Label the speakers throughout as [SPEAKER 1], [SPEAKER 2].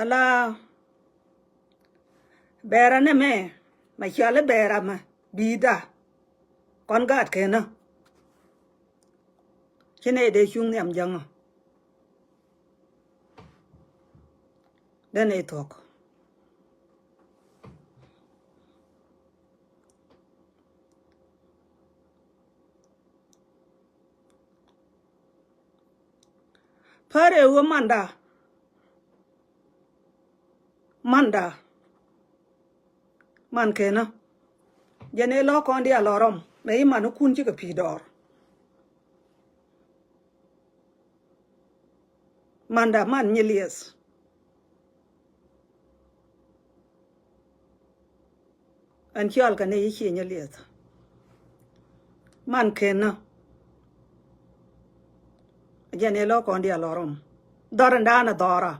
[SPEAKER 1] ala bera ne me ma chale bera ma bida con gạt ke na chene de chung em jang den e tok pare wo manda man ke na jene lo kon dia lorom me manu kun chi ka pi dor manda man nyelies an chal ka ne chi nyelies man ke na jene lo kon dia lorom doranda na dora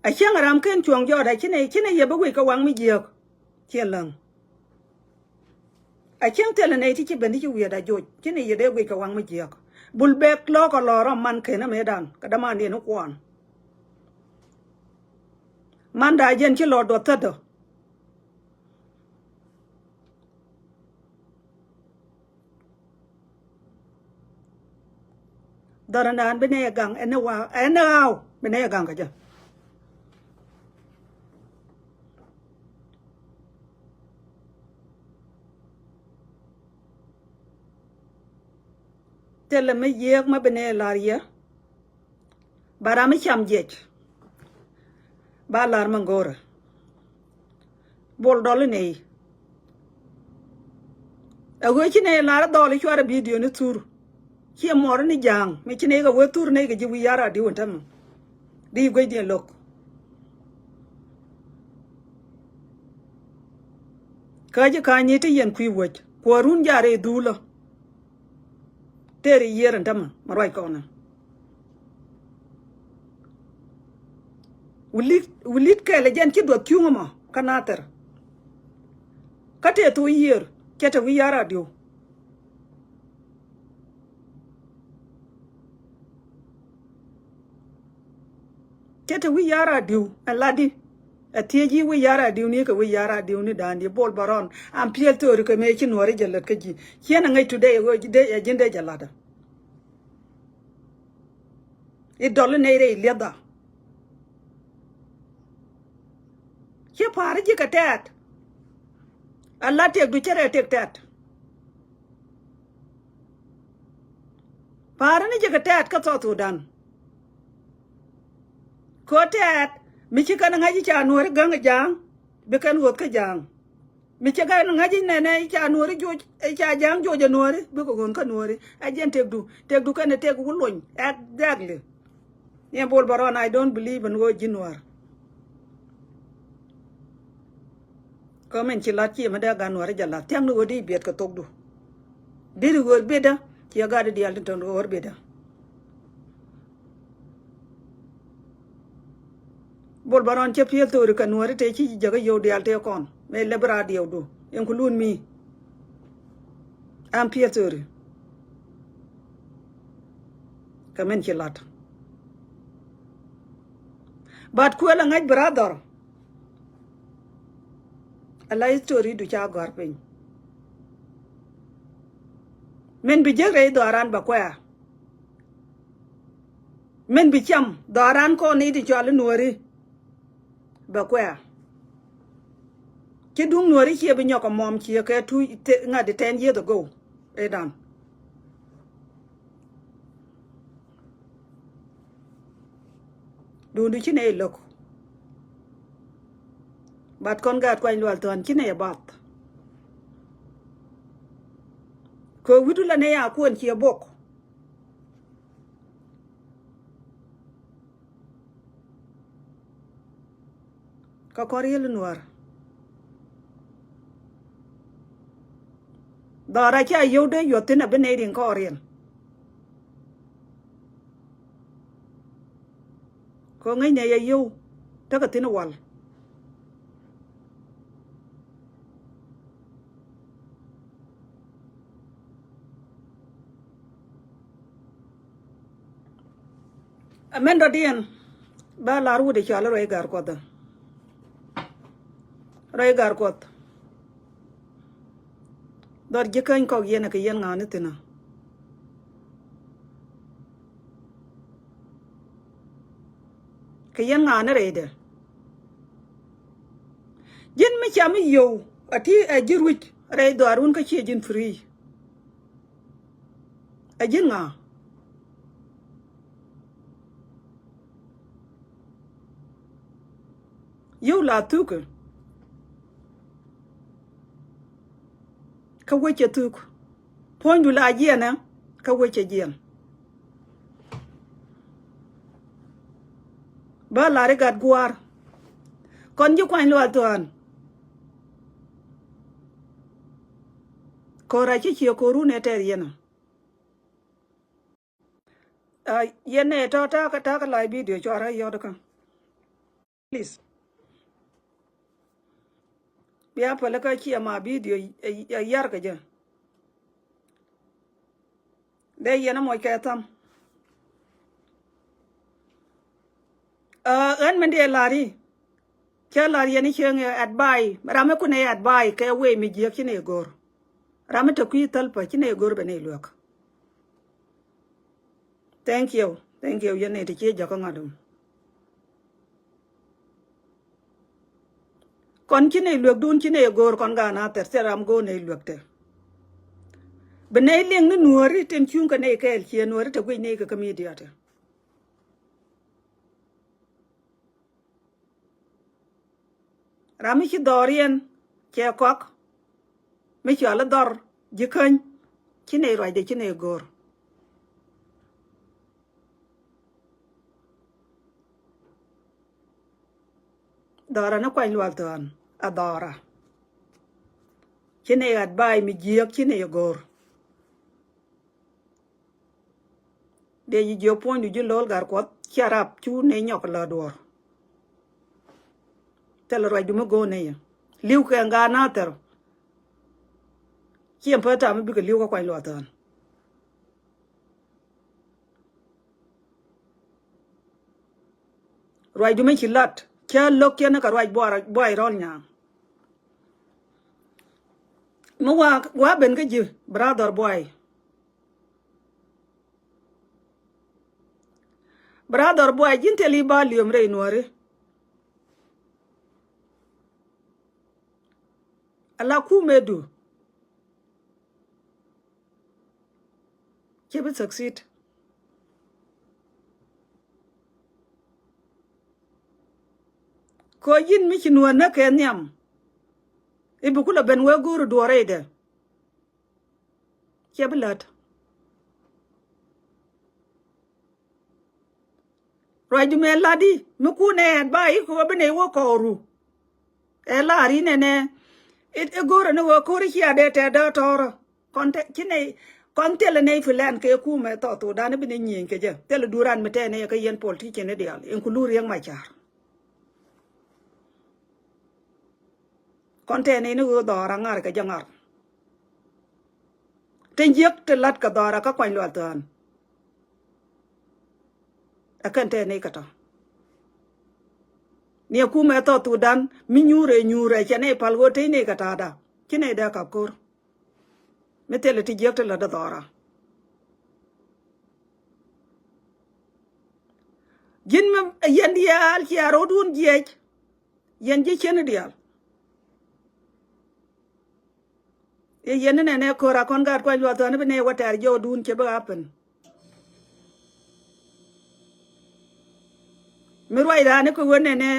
[SPEAKER 1] a chang ram ken chuang jo da chine ye ba wi ka wang mi jiek chen lang a chang tele ne ti chi ben ti wi da jo chine ye de wi ka wang mi jiek bul bek lo ko lorom man ke na medan ka da man ni no kwon man da jen chi lo do ta do doranda an bene gang ene wa ene au bene gang ka ja tele me yek ma bene laria bara me cham jet ba lar mangora bol dol ne a go chine lar dol chwara video ni tur chi mor ni jang me chine ga we tur ne ga ji wi yara di wontam di go di lok ka ji ka ni ti yen kwi wo ko run jare dulo tere yeran tam marwai ko na wulit ke le jen ci do kyunga ma kanater kate to yer kete wi yara dio kete wi yara dio aladi atieji wi yara dio ni ka wi yara dio ni dandi bol baron am piel to ko me ci nori jalat ka ji kena ngai today go de jinde jalada e dol ne re leda ke pare ji ka tat Allah tek du chere tek tat pare ni ji ka tat ka to Sudan ko tat mi ci kan ngaji cha nuor gang jang be kan wot ka jang mi ci kan ngaji ne cha nuor jo cha jang jo ja nuor be ko gon ka nuor a jen tek du kan tek gu lon exactly ne bol baron I don't believe in go jinwar ko men ci lat ci ma da gan nuor ja lat tem no di biet ka tok du di go beda ci ga di al ton go beda bol baron che piel to ka nuor te ci jaga yo di al te kon me lebra di do en ko lun mi am piel to ka men ci lat bat ko la ngaj brother ala story du cha gor pin men bi jere do aran ba kwa men bi cham do aran ko ni di chal nuori ba kwa ki dung nuori chi bi nyoko mom chi ke tu ngadi 10 years ago e dan du du chi ne lok bat kon gat kwa lwal ton chi ne bat ko widu la ne ya kon chi bok ka koriyel nuor dara cha yode yotina bene rin korien ko ngai ne yo ta ka tin wal amendo dien ba laru de chala roi gar ko da roi gar ko dor je kan ko yena ke yen ngane tina ke yen ngane re de jin mi cham yo ati a jirwich re dorun ka che jin free a jin nga yo la tuku ka weche tuku pondu la jena ka weche jen ba la re gat gwar kon ju kwan lo ton ko ra chi ko ru ne ter yena yene to ta ka live video cho ra yo da please bia pala ka chi ma video yar ka ja de yena mo ka tam en men de lari cha lari yani cheng adbai rame ku ne adbai ka we mi je ki ne gor rame to ku talpa ki ne gor be ne luak thank you yene ti che ja ka ngadum kon ki ne luak dun ki ne gor kon ga na ter seram go ne luak te bene leng ne nuori ten chung ka ne kel chi nuori to ku ne ka media te rami chi dorien che kok mi chi ala dor jikan chi ne roi de chi ne gor dora na kwai lwal ton adora chi ne adbai mi jiak chi ne gor de yi jo point ju lol gar ko charap chu ne nyok la dor tel roi du mo go ne ya liu ka nga na ter chiem pa ta mi bi ka liu ka kwai lwal ton roi du me chi lat cha lok ya na ka roi boy rol nya mo wa ben ka ji brother boy jin te li ba lium re nuore ala ku medu ke bi succeed ko yin mi chinwa na ke nyam ibu kula ben we guru duore de ke bilat roi du me ladi mi ku ne ba yi ko bene wo ko ru e la ri ne ne e goro ne wo ko ri ya de te da toro konte kine konte le ne filan ke ku me to da ne bene nyin ke je te le duran me te ne ke yen politique ne dial en ku lu riang ma char konte ne ne wo dora ngar ke jangar te yek te lat ka dora ka kwan lo tan akan te ne ka to ne ku me to dan mi nyure chene palgo te ne ka ta da kine da ka kor me te le ti yek te la da dora jin me yen dial ki aro dun jek yen je chene dial e yen ne ko ra kon gar kwa lo tan be ne water jo dun che ba happen mi roi da ne ko wone ne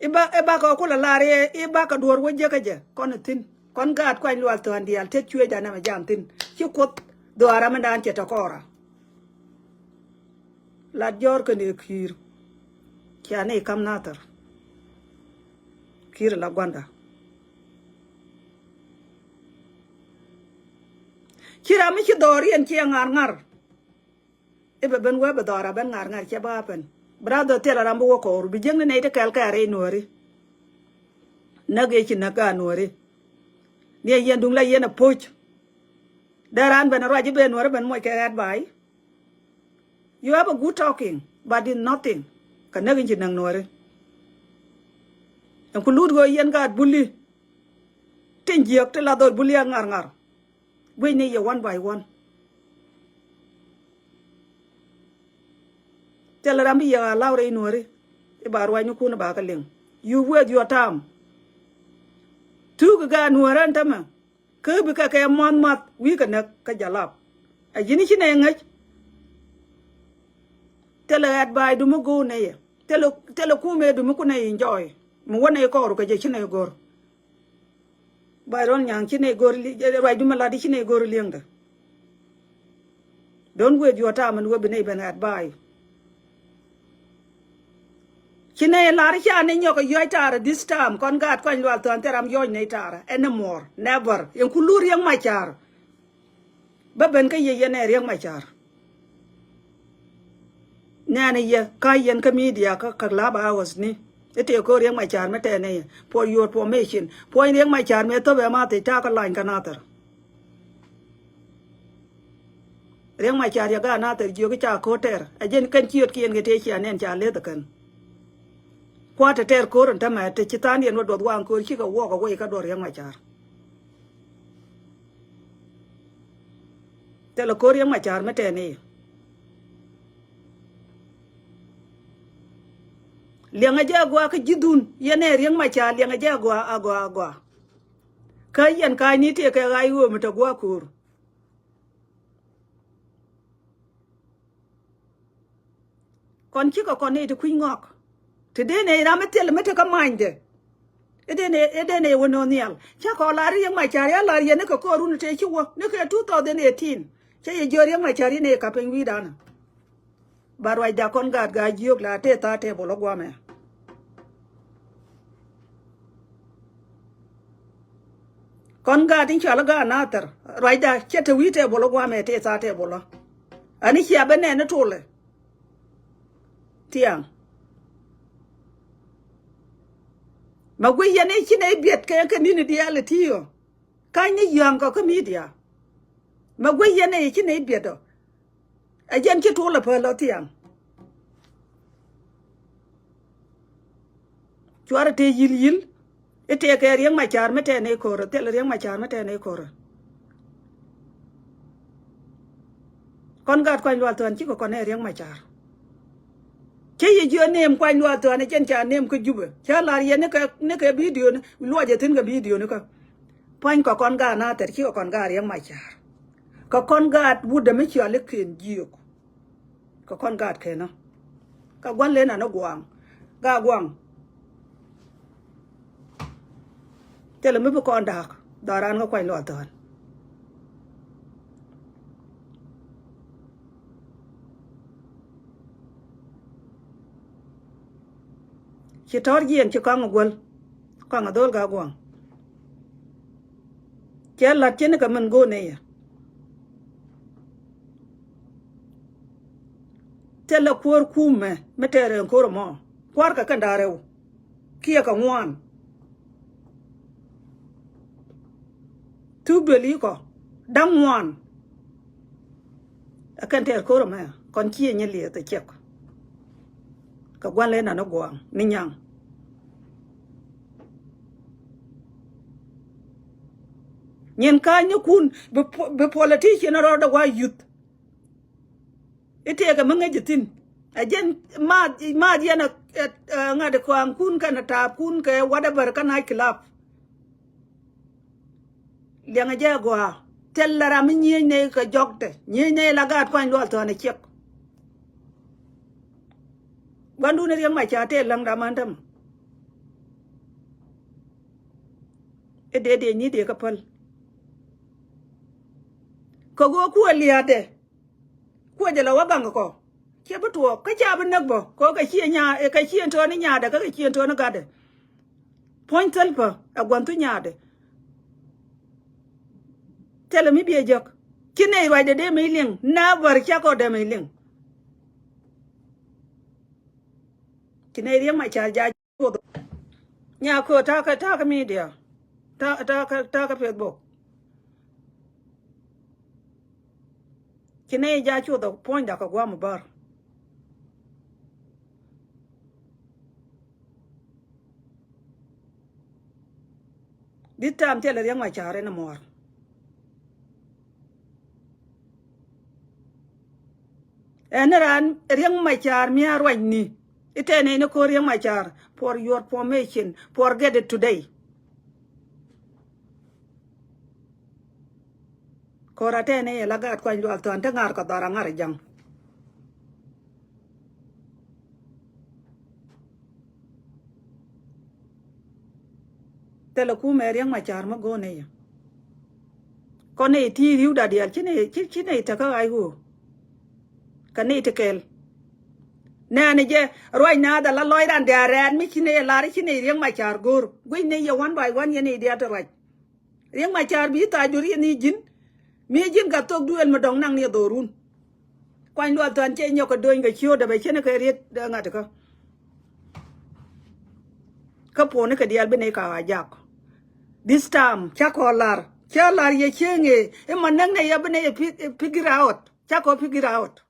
[SPEAKER 1] iba ko ko la lare iba ka dor wo je ka je kon tin kon gat kwa lo tan dial te chue ja na ma jam tin ki ko do ara ma dan che to kora la jor ko ne kir kya ne kam natar kir la gwanda kira mi ki dori en ki ngar ibe ben we be dora ben ngar che ba pen brother tela rambo ko ru bi jeng ne te kal ka re nori na ge chi na ka nori ne yen dung la yen a poch daran ben ra ji ben nori ben mo ke rat bai you have a good talking but in nothing ka nagin chin nang nuore en ku lut go yen gat bulli ten jiak te la dor bulli ngar we ne ye one by one tell rambi ya laure nuore e barwa nyu kuna ba ka leng you wait your time tu ga nuore antama ke bi ka ka mon mat wi ka nak ka jalap a jini chine ngach tell at by du mo go ne ye tell ku me du mo ku ne enjoy mo wona ko ru ka je chine gor bayron nyang chine gor li ray du mala di chine gor liengda don't wait your time and we be ne ben at by chine lar cha ne nyoko yoy tara this time kon gat kon wal ton teram yoy ne tara anymore never en kulur yang ma char ba ben ka ye ne yang ma char nane ye kayen ka media ka laba hours ni ete ko yang ma char mete ne for your information point yang ma char me to be ma te ta ka line kanater yang ma char ya ga na ter jo ka cha ko ter ajen kan chiot kien ge te chi anen cha le ta kan kwa te ter ko ron ta ma te chitan yen do wang ko chi ka wo ka we ka do yang ma char te lo ko yang ma char mete ne lianga jagwa ka jidun yene riang ma cha lianga jagwa agwa ka yan ka ni te ka ga yu mata gwa kur kon chi ka kon ne te kuin ngok te de ne ra metel mete ka mande ede ne wono nial cha ko la riang ma cha ya la yene ka ko run te chi wo ne ka 2018 cha ye jo riang ma cha ri ne ka pen wi dana barwa da kon ga jiok la te ta te bolo gwa me kon ga tin chala ga natar rai da chete wi te bolo gwa me te ta te bolo ani chia bene ne tole tiang ma gwe yene chine biet ka ni dia le tio ka ni yang ka media ma gwe yene chine biet do ajen ki tole pe lo tiang chuara te yil ete ke riang ma char mete ne ko te riang ma char mete ne ko kon gat kwany wal ton chi ko kon ne riang ma char che ye jo nem kwany wal ton chen cha nem ko jube cha la ye ne ke video ne lo je tin ga video ne ka pan ko kon ga na ter chi ko kon ga riang ma char ko kon gat bu de me chi ale ken jiok ko kon gat ke no ka gwan le na no gwang ga gwang tele me bu kon dak daran ko kwany lo ton chi tor gien chi kang gol kang dol ga gwang che la chen ka man go ne ya tele kwor kume metere ko mo kwar ka kandare kia ka ngwan tu beli ko dang ngwan akan ter ko ma kon chi nye le te chek ka gwan le na no gwang ni nyang nyen ka nyu kun be politician ro da wa youth ite ga manga jitin ajen ma yana ngade ko an kun kana ta kun ka whatever kana club lianga jagwa tellara mi nye ne ka jokte nye ne la gat kwan lo to ne chek bandu ne yang ma cha te lang da mandam e de ni de ka pal ko go ku liade ko jala wagang ko ke butuo ka cha ban nak bo ko ka chi nya e ka chi to ni nya da ka chi to na ga de point telpa agwantu nya de tele mi bie jok kine wa de me ling na bar cha ko de me ling kine riang ma cha ja ko nya ko ta ka media ta ka Facebook kine ja chu do point da ka gwa mu bar This time tell riang ma char no more. And ran riang ma char mi arwany ni. Itene no ko riang ma char for your information. Forget it today. Korate ne lagat ko ndu alto ante ngar ko dara ngar jang. Tele ku me riang ma char ma go ne ya. Ko ne ti riu da dia chine ta ka ai go. Ka ne te kel. Na ne je roi na da la loy ran da ran mi chine la ri chine riang ma char gor. Gui ne ya one by one ye ne dia to right. Riang ma char bi ta juri ni jin. Mi jin ga tok duel ma dong nang ni dorun. Kwany lo tan che nyoko doing ga chio da be chene ka riet da ngata ka. Ka po ne ka dial be ne ka ajak. This time chakolar. Chalar ye chenge. E manang ne ya be ne figure out. Chako figure out.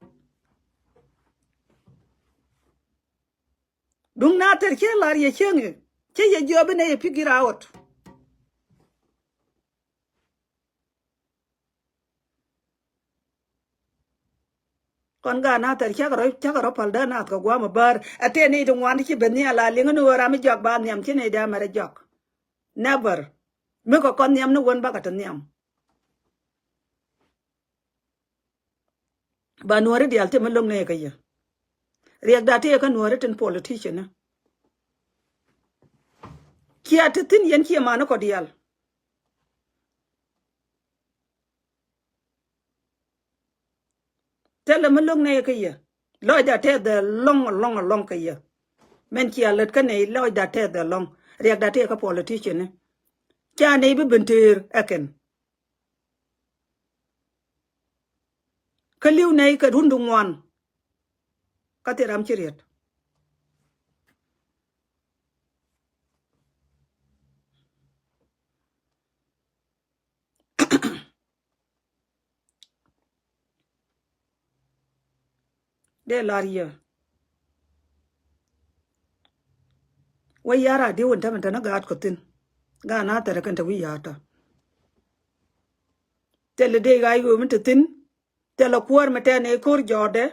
[SPEAKER 1] Dung na ter chalar ye chenge. Che ye jo be ne figure out. Kon ga na ter chakaro palda na ka gwa ma bar. Ate ne dong wan chi be ne ala lingo no ra mi jok ba nyam chene da mare jok. Never. Me ko kon nyam no won ba ka tan nyam. Ba nuore dial te malong ne ka ya. Riak da te ka nuore ten politician na. Kia te tin yen kia mano ko dial. Tele malong ne ka ya. Loy da te the long ka ya. Men kia let ka ne loy da te the long. Riak da te ka politician na. Kia ne bi bentir eken. Ka liu ne ka rundu ngwan. Ka te ram chiriet. De laria. Wai yara di won tamen na gaat ko tin. Ga na tere kan ta wi yata. Tele de ga yu min tin. Tele kuar mete ne kur jode.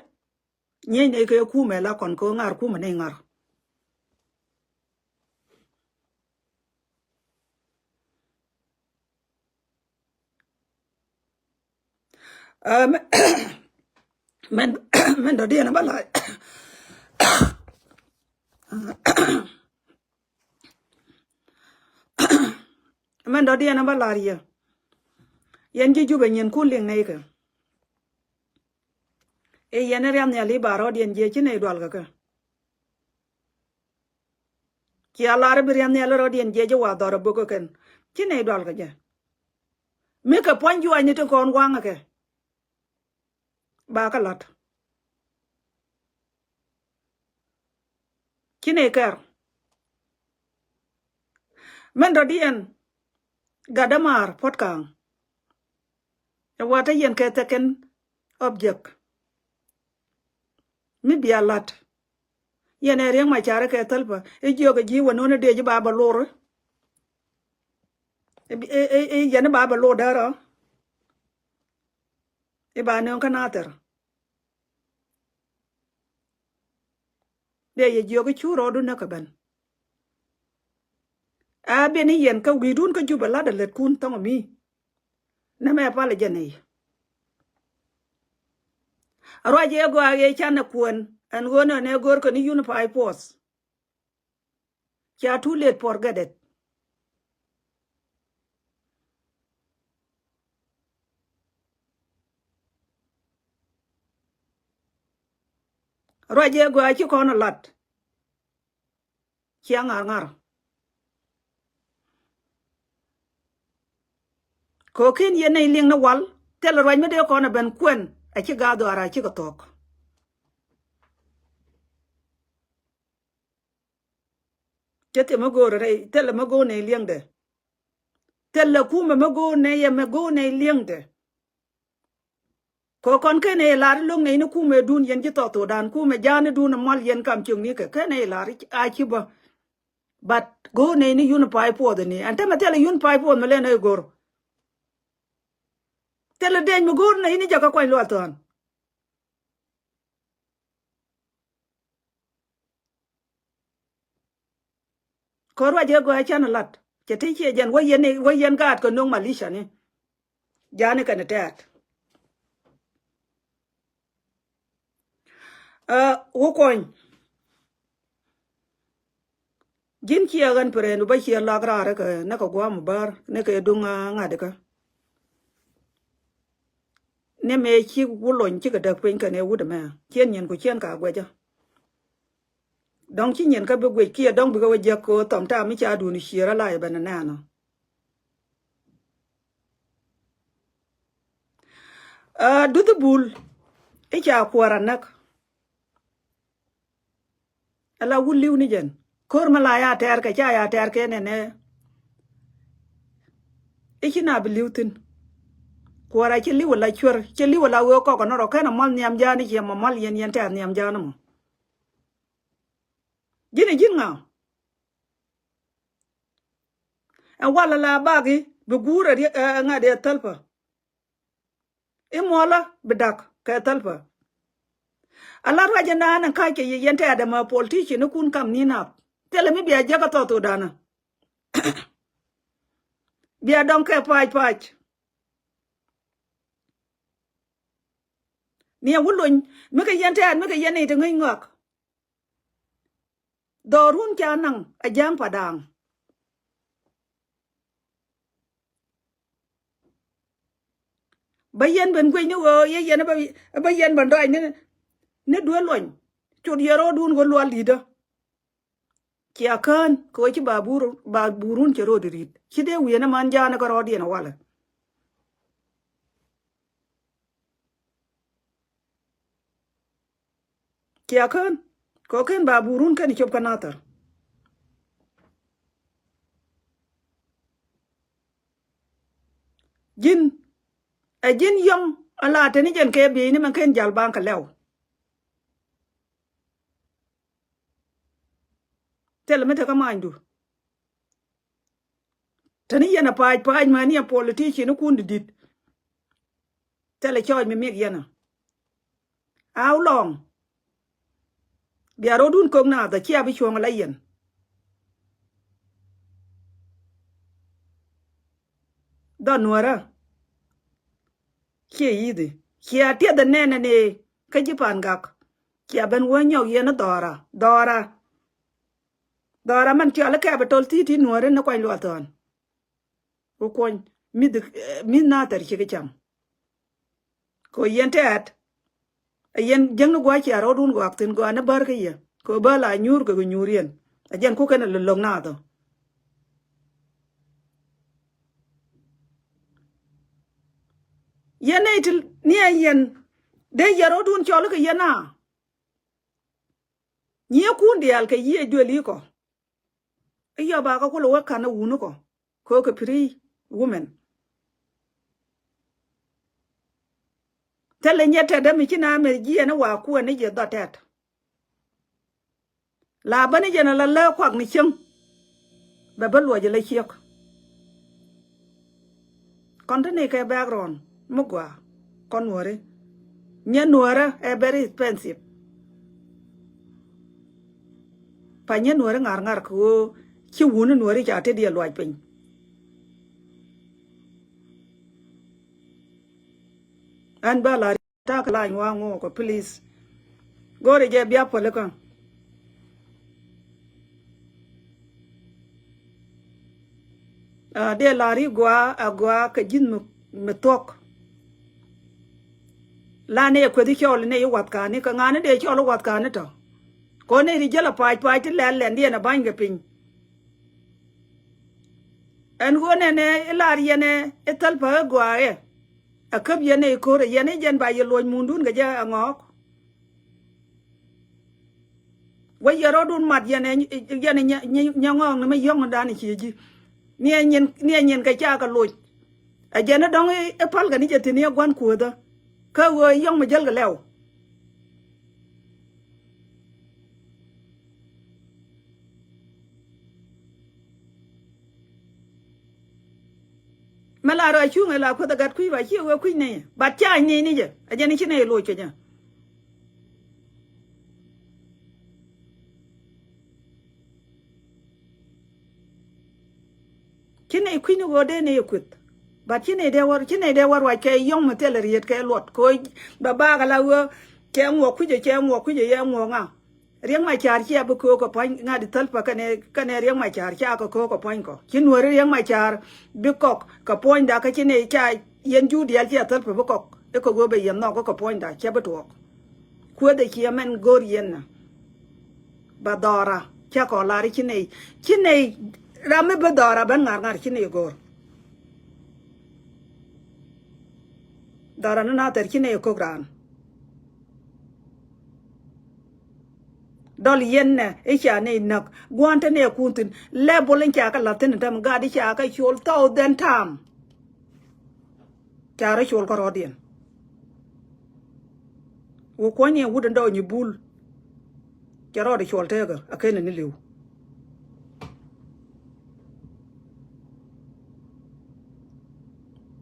[SPEAKER 1] Nye ne ke ku me la kon ko ngar ku me ne ngar. Men do dia na bala. Men do dia na bala ria. Yen ji jube nyen ku ling ne ke. E yen riam ne li baro dien je chi ne dwal ka ka. Ki ala re riam ne lo dien je je wa do bu ko ken. Chi ne dwal ka je. Me ka pon ju ani to kon wang ke. Ba ka lat. Chi ne ker. Men do dien gadamar potkang. Wata yen ke teken object. Mi bialat. Yen e riang ma chare ke talpa. E jio ke ji wano ne de ji baba lor. Yen baba lor dara. E ba ne on kanater. De ye jio ke churo du na kaban. A be ni yen ka widun ka juba la da let kun tong mi. Na me pa le jene. Arwa je go a ye chana kuon. An gona ne gor ko ni unify force. Cha too late forget it. Arwa je go a chi kono lat. Chia ngar ngar. Ko kin yen ne ling na wal. Tel rwa me de kono ben kwen. A chi ga do ara chi ko tok. Tete mo go re. Tel mo go ne ling de. Tel la ku me mo go ne ye me go ne ling de. Ko kon ke ne lar long ne no ku me dun yen ji to dan ku me jane dun mal yen kam chung ni ke ne lar a chi but go ne ni yun pai po de ni ante ma tele yun pai po ma le na gor tele de mi gor na ni jaka ko lo ton ko wa je go a chan lat che ti che jan wa yen gat ko nong malisha ni jane ka ne tat wo koñ jin chia gan pere no ba chia la gra ka na ko gwa mu bar ne ke dunga ngade ka ne me chi wu lon chi ka da pen ka ne wu de ma chen nyen ko chen ka gwa ja dong chi nyen ka be gwe kia dong be ga ja ko tom ta mi cha du ni shira la ba na na no du the bul e cha kwara nak ala wu liu ni jen kor ma la ya ter ka cha ya ter ke ne e chi na be liu tin kwara chi liu la chwer chi liu la wo ko no ro ka na mal nyam ja ni che ma mal yen ta nyam ja no jini jin nga en wala la bagi be gura nga de talpa e mola bedak ka talpa ala raja na nan ka ke yente ada ma politician kun kam ni na tele mi biya jaga to dana biya don ka pach ni wulun mi ka yente an mi ka yene te ngi ngak dorun cha nang a jang padang bayen ben gwe ni wo ye yene ba yen ban dai ne duwe loñ chod yero dun go lwa lida kia kan ko chi ba burun che ro dirit chi de wi na man jana ko ro di na wala kia kan ko ken ba burun kan chop kanatar jin a jin yong ala te ni jen ke bi ni man ken jal ban ka lew tel me te ka mandu tani yana paj ma ni a politician ku dit tele choy me meg yana how long biaro dun kong na da chia bi chuang la yen da nuara kia yidi kia tia da nene ne ka ji pan gak kia ben wo nyaw yena dora man tia la ka ba tol ti nuara na kwai lo ton ko kon mi na tar chi cham ko yente at yen jeng gwa chi aro dun gwa tin gwa na bar ka ye ko ba la nyur ko nyurien ajen ku kana lolong na to yene til ni yen de yaro dun chol ka yena nye kun dial ka ye dweli ko iya ba ka ko lo ka na wunu ko ka pri woman tele nyete de mi kina me ji na wa ku ne je dotet la bani je na la kwak ni cheng ba ba lo je le chiek kon ne ka background mugwa kon wore nya nuora e very expensive pa nya nuora ngar ko chi wunu nuora ja te dia lwa pin an ba la ta ka la nwa ngo ko please gore je bia pole kan de lari agwa ka jin me tok la ne ko di chol ne wat ka ni ka ngane de chol wat ka ne to ko ne ri jala pa ti le ndi na ban ga pin en go ne lari ne etal pa gwa e akab ye ne ko re ye ne jen ba ye loñ mundun ga ja ngok wa ye ro dun mat ye ne nya ngong ne me yong da ni chi ji nie nyen ka cha ka loñ a je na dong e pal ga ni je tin ye gwan ku da ka wo yong ma jel ga lew mà là rồi chú người là có ta gạt quý và chiêu qua quý này bà cha này nè chứ à giờ này chứ này lôi cho nhá chứ này quý nó vào đây này quýt bà chứ này đeo vào rồi cái yong mà tên là riết cái lọt coi bà cái là vừa cái ngọc quý giờ em ngọc à riêng mà chả chia bữa cô có point ngay đi tal pa cái này riêng mà chả có point có chứ nuôi riêng mà chả bữa có point đã cái chứ này chả yên chú đi chia tal pa bữa cái có go bây giờ nó có point đã chả bữa tuộc khuya để chia men gor yên nè bà đòra chả có lại chứ này làm mấy bà đòra bên ngar chứ này gor đòra nó nào tới chứ này có gran dol yen ne isha ne nak gwanta ne kuntin le bolen cha ka latin tam ga di cha ka chol taw den tam cha ra chol ko rodien wo ko ne wudan do ni bul cha ro de chol te ga akene ni liu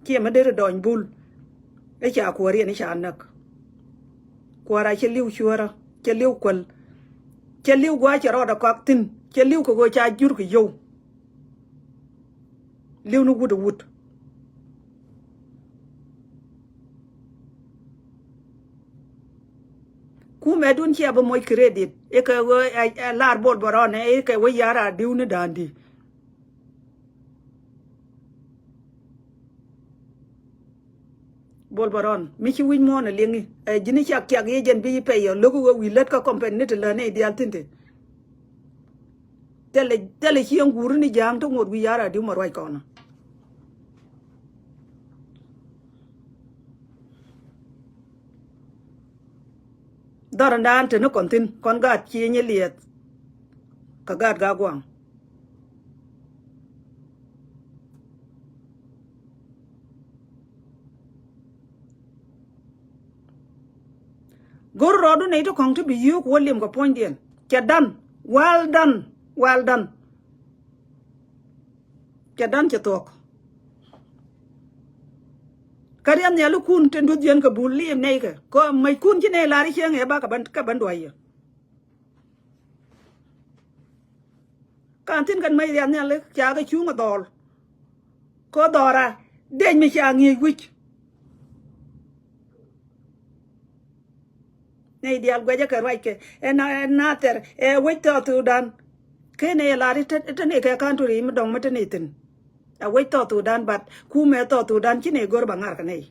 [SPEAKER 1] ki ma de do ni bul e cha ko ri ni cha nak ko ra che liu chuara che liu kwal che liu gwa che ro da kwak tin che liu ko go cha jur ko yo liu nu wud ku me dun che ba moy credit e ka go lar bol borone e ka wo yara diu ni dandi bol boron mi chi win mo na lengi e jini cha kya ge jen bi pe yo logo wi let ka company te la ne dial tinte tele chi nguru ni jang to ngod wi yara diu mar wai kona darandan te no kontin kon ga chi nye liet ka ga gwang gor rodu nei to kong to bi yu ko lim ko point dien cha dan well done cha dan cha tok kariam ne lu kun ten du dien ka bu lim nei ka ko mai kun chi nei la ri cheng e ba ka ban doi kan tin kan mai riam ne le cha ka chu nga dol ko dora den mi cha ngi wich nei dial gwaja ka rai ke na ter e wito tu dan ke ne la ri te ne ka kan tu ri mi dong ma te ne tin a wito tu dan bat ku me to tu dan chi ne gor ba ngar ka nei